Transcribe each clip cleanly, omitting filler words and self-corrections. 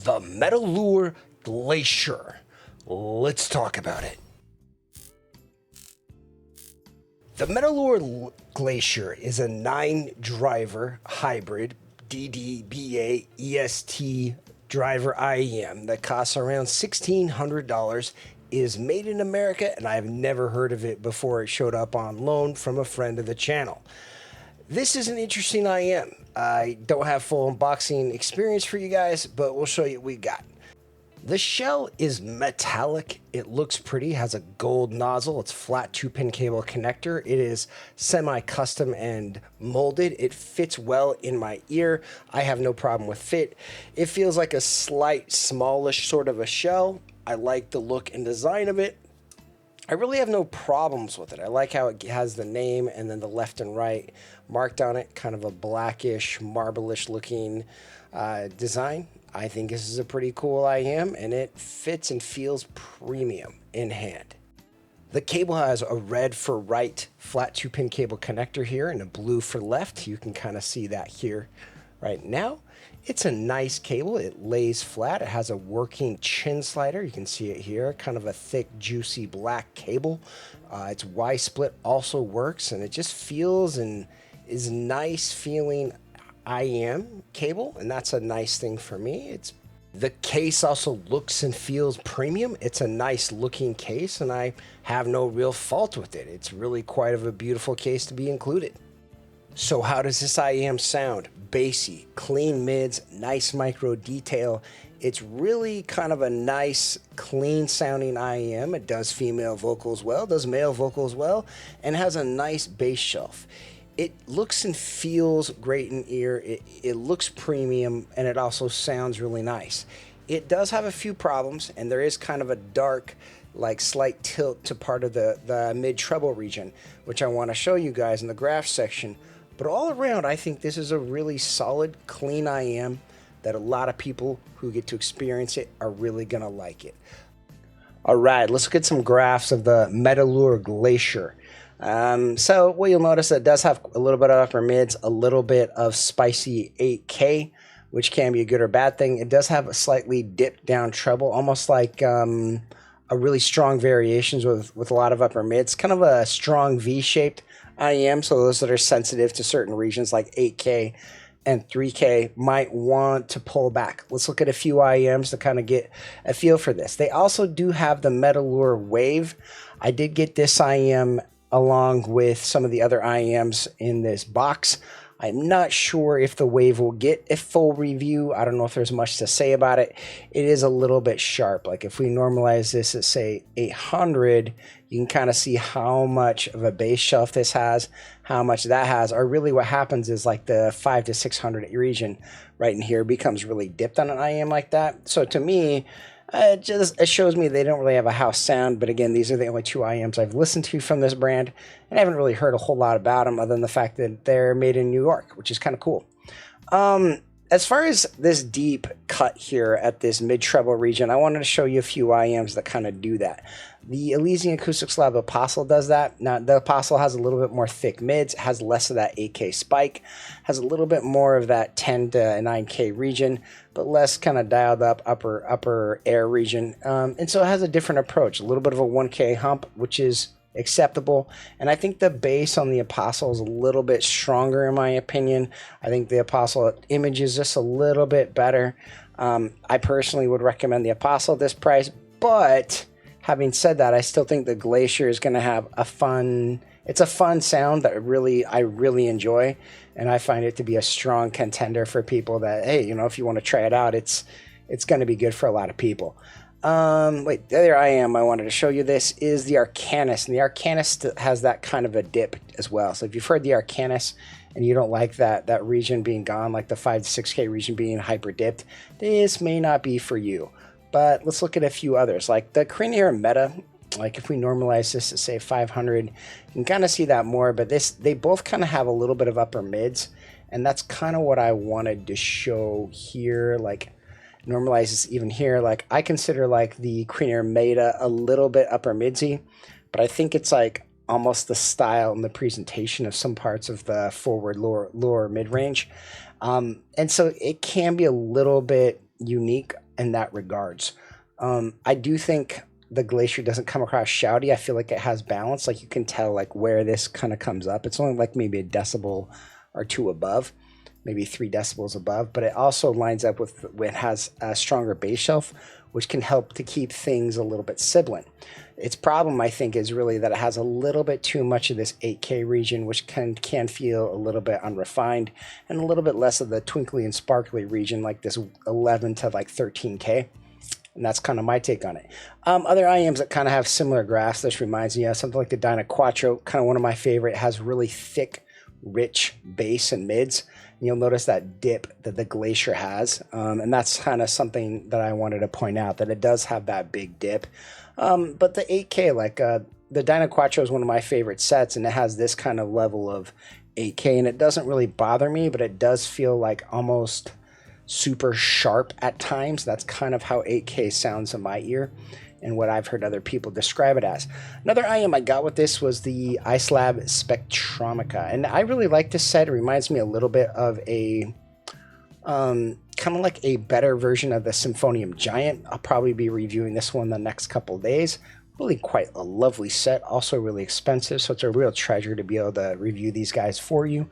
The Metalure GLACIER. Let's talk about it. The Metalure GLACIER is a 9-driver hybrid DDBA EST driver IEM that costs around $1,600, is made in America, and I've never heard of it before it showed up on loan from a friend of the channel. This is an interesting IM. I don't have full unboxing experience for you guys, but we'll show you what we got. The shell is metallic. It looks pretty, has a gold nozzle. It's flat 2-pin cable connector. It is semi-custom and molded. It fits well in my ear. I have no problem with fit. It feels like a slight, smallish sort of a shell. I like the look and design of it. I really have no problems with it. I like how it has the name and then the left and right marked on it, kind of a blackish, marble-ish looking design. I think this is a pretty cool IM, and it fits and feels premium in hand. The cable has a red for right flat 2-pin cable connector here and a blue for left. You can kind of see that here right now. It's a nice cable. It lays flat. It has a working chin slider. You can see it here, kind of a thick, juicy black cable. Its Y-split also works, and it just feels and is nice feeling IM cable, and that's a nice thing for me. The case also looks and feels premium. It's a nice looking case, and I have no real fault with it. It's really quite of a beautiful case to be included. So how does this IM sound? Bassy, clean mids, nice micro detail. It's really kind of a nice, clean sounding IM. It does female vocals well, does male vocals well, and has a nice bass shelf. It looks and feels great in ear. It looks premium, and it also sounds really nice. It does have a few problems, and there is kind of a dark, like slight tilt to part of the mid treble region, which I want to show you guys in the graph section. But all around, I think this is a really solid, clean IM that a lot of people who get to experience it are really going to like it. All right, let's look at some graphs of the Metalure GLACIER. So what you'll notice, it does have a little bit of upper mids, a little bit of spicy 8K, which can be a good or bad thing. It does have a slightly dipped down treble, almost like a really strong variations with a lot of upper mids, kind of a strong V-shaped IM. So those that are sensitive to certain regions like 8K and 3K might want to pull back. Let's look at a few IMs to kind of get a feel for this. They also do have the Metalure Wave. I did get this IM along with some of the other IMs in this box. I'm not sure if the Wave will get a full review. I don't know if there's much to say about it. It is a little bit sharp. Like if we normalize this at say 800, you can kind of see how much of a bass shelf this has, how much that has, or really what happens is like the 500 to 600 region right in here becomes really dipped on an IM like that. So to me, it shows me they don't really have a house sound, but again, these are the only 2 IMs I've listened to from this brand, and I haven't really heard a whole lot about them other than the fact that they're made in New York, which is kind of cool. As far as this deep cut here at this mid-treble region, I wanted to show you a few IMs that kind of do that. The Elysian Acoustics Lab Apostle does that. Now, the Apostle has a little bit more thick mids, has less of that 8K spike, has a little bit more of that 10 to 9K region, but less kind of dialed up upper air region. And so it has a different approach, a little bit of a 1K hump, which is acceptable. And I think the bass on the Apostle is a little bit stronger in my opinion. I think the Apostle images just a little bit better. I personally would recommend the Apostle at this price, but having said that, I still think the GLACIER is going to have a fun sound that I really enjoy, and I find it to be a strong contender for people that, hey, you know, if you want to try it out, it's going to be good for a lot of people. Wait, there I am. I wanted to show you this is the Arcanus, and the Arcanus has that kind of a dip as well. So if you've heard the Arcanus and you don't like that region being gone, like the 5 to 6K region being hyper dipped, this may not be for you. But let's look at a few others, like the Cranier Meta. Like if we normalize this to say 500, you can kind of see that more, but they both kind of have a little bit of upper mids, and that's kind of what I wanted to show here. Like normalize this even here. Like I consider like the Cranier Meta a little bit upper midsy, but I think it's like almost the style and the presentation of some parts of the forward lower mid range. And so it can be a little bit unique in that regards. I do think the Glacier doesn't come across shouty. I feel like it has balance. Like you can tell like where this kind of comes up. It's only like maybe a decibel or two above, maybe 3 decibels above, but it also lines up with when it has a stronger bass shelf, which can help to keep things a little bit sibilant. Its problem, I think, is really that it has a little bit too much of this 8K region, which can feel a little bit unrefined, and a little bit less of the twinkly and sparkly region, like this 11 to like 13K. And that's kind of my take on it. Other IEMs that kind of have similar graphs, this reminds me of something like the Dyna Quattro, kind of one of my favorite. It has really thick, rich bass and mids. And you'll notice that dip that the Glacier has. And that's kind of something that I wanted to point out, that it does have that big dip. But the 8K, like the Dyna Quattro is one of my favorite sets, and it has this kind of level of 8K, and it doesn't really bother me, but it does feel like almost super sharp at times. That's kind of how 8K sounds in my ear and what I've heard other people describe it as. Another IM I got with this was the iSlab Spectromica, and I really like this set. It reminds me a little bit of a kind of like a better version of the Symphonium Giant. I'll probably be reviewing this one the next couple of days. Really quite a lovely set, also really expensive, so it's a real treasure to be able to review these guys for you.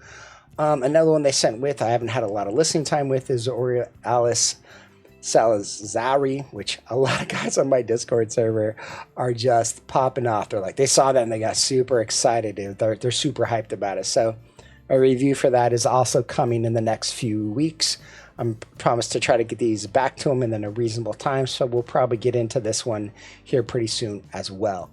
Another one they sent with, I haven't had a lot of listening time with, is Alice Salazari, which a lot of guys on my Discord server are just popping off. They're like, they saw that and they got super excited. They're super hyped about it. So a review for that is also coming in the next few weeks. I'm promised to try to get these back to them in a reasonable time, so we'll probably get into this one here pretty soon as well.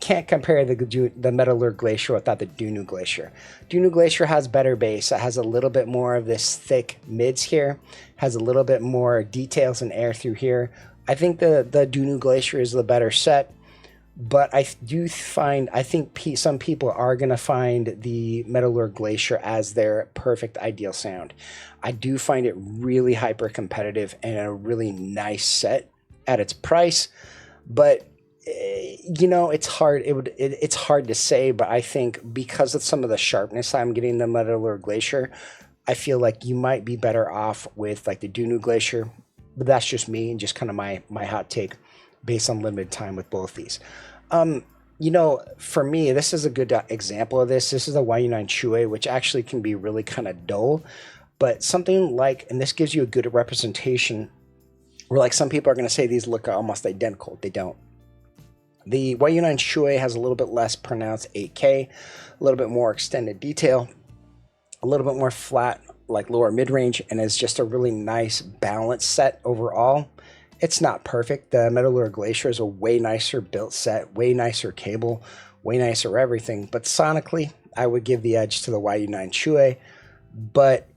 Can't compare the Metalure GLACIER without the Dunu GLACIER. Dunu GLACIER has better bass. It has a little bit more of this thick mids here, has a little bit more details and air through here. I think the Dunu GLACIER is the better set, but I think some people are going to find the Metalure GLACIER as their perfect ideal sound. I do find it really hyper competitive and a really nice set at its price, but you know, it's hard. It's hard to say, but I think because of some of the sharpness I'm getting the Metalure GLACIER, I feel like you might be better off with like the Dunu GLACIER. But that's just me and just kind of my hot take based on limited time with both these. You know, for me, this is a good example of this. This is the YU9 Chue, which actually can be really kind of dull, but something like, and this gives you a good representation where like some people are going to say these look almost identical. They don't. The YU9 Chue has a little bit less pronounced 8K, a little bit more extended detail, a little bit more flat, like lower mid-range, and is just a really nice balanced set overall. It's not perfect. The Metalure GLACIER is a way nicer built set, way nicer cable, way nicer everything, but sonically, I would give the edge to the YU9 Chue, but,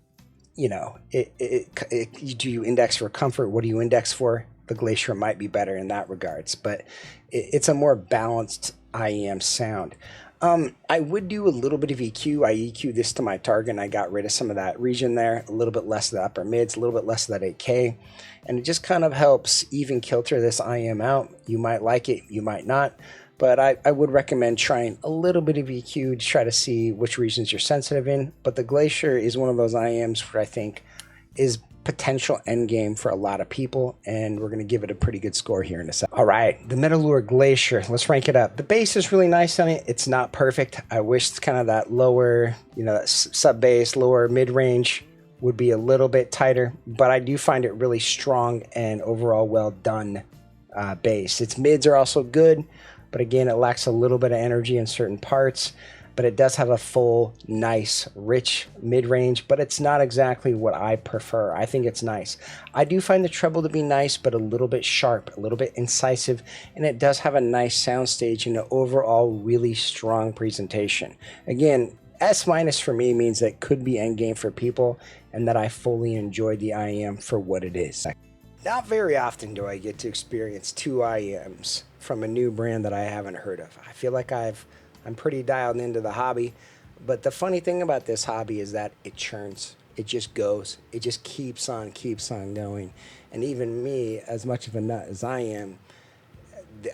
you know, do you index for comfort? What do you index for? The GLACIER might be better in that regards, but it's a more balanced IEM sound. I would do a little bit of EQ. I EQ this to my target, and I got rid of some of that region there, a little bit less of the upper mids, a little bit less of that 8K, and it just kind of helps even kilter this IEM out. You might like it, you might not, but I would recommend trying a little bit of EQ to try to see which regions you're sensitive in. But the GLACIER is one of those IEMs where I think is potential end game for a lot of people, and we're going to give it a pretty good score here in a second. All right, the Metalure GLACIER, let's rank it up. The bass is really nice on it. It's not perfect. I wish kind of that lower, you know, that sub bass, lower mid range would be a little bit tighter, but I do find it really strong and overall well done bass. Its mids are also good, but again, it lacks a little bit of energy in certain parts. But it does have a full, nice, rich mid-range, but it's not exactly what I prefer. I think it's nice. I do find the treble to be nice, but a little bit sharp, a little bit incisive, and it does have a nice soundstage and an overall really strong presentation. Again, S- for me means that it could be endgame for people, and that I fully enjoyed the IEM for what it is. Not very often do I get to experience 2 IEMs from a new brand that I haven't heard of. I feel like I'm pretty dialed into the hobby, but the funny thing about this hobby is that it churns. It just goes. It just keeps on going. And even me, as much of a nut as I am,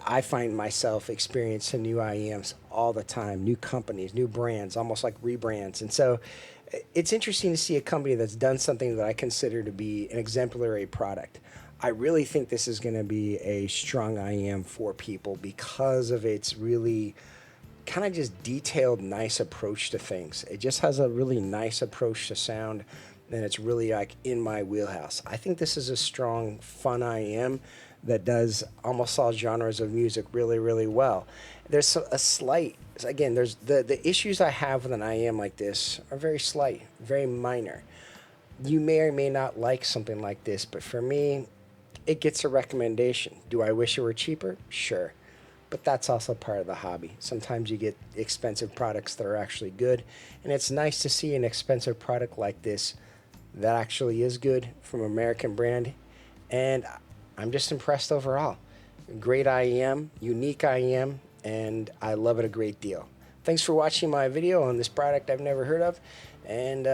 I find myself experiencing new IEMs all the time, new companies, new brands, almost like rebrands. And so it's interesting to see a company that's done something that I consider to be an exemplary product. I really think this is going to be a strong IM for people because of its really kind of just detailed, nice approach to things. It just has a really nice approach to sound, and it's really like in my wheelhouse. I think this is a strong, fun IM that does almost all genres of music really, really well. There's a slight, again, there's the issues I have with an IM like this are very slight, very minor. You may or may not like something like this, but for me, it gets a recommendation. Do I wish it were cheaper? Sure. But that's also part of the hobby. Sometimes you get expensive products that are actually good, and it's nice to see an expensive product like this that actually is good from an American brand, and I'm just impressed overall. Great IEM, unique IEM, and I love it a great deal. Thanks for watching my video on this product I've never heard of, and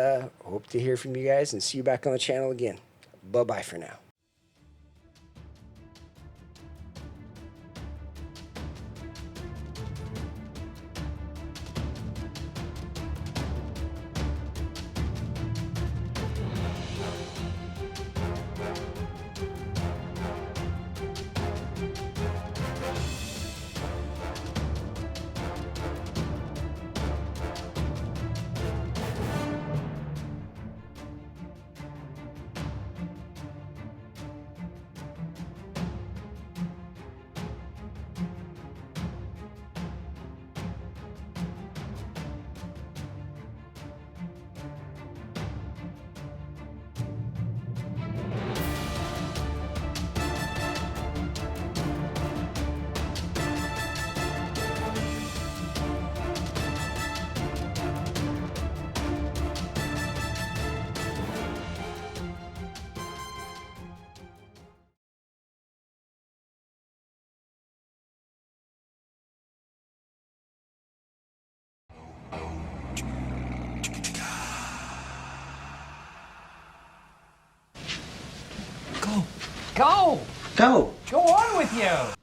hope to hear from you guys and see you back on the channel again. Bye-bye for now. Go! Go! Go on with you!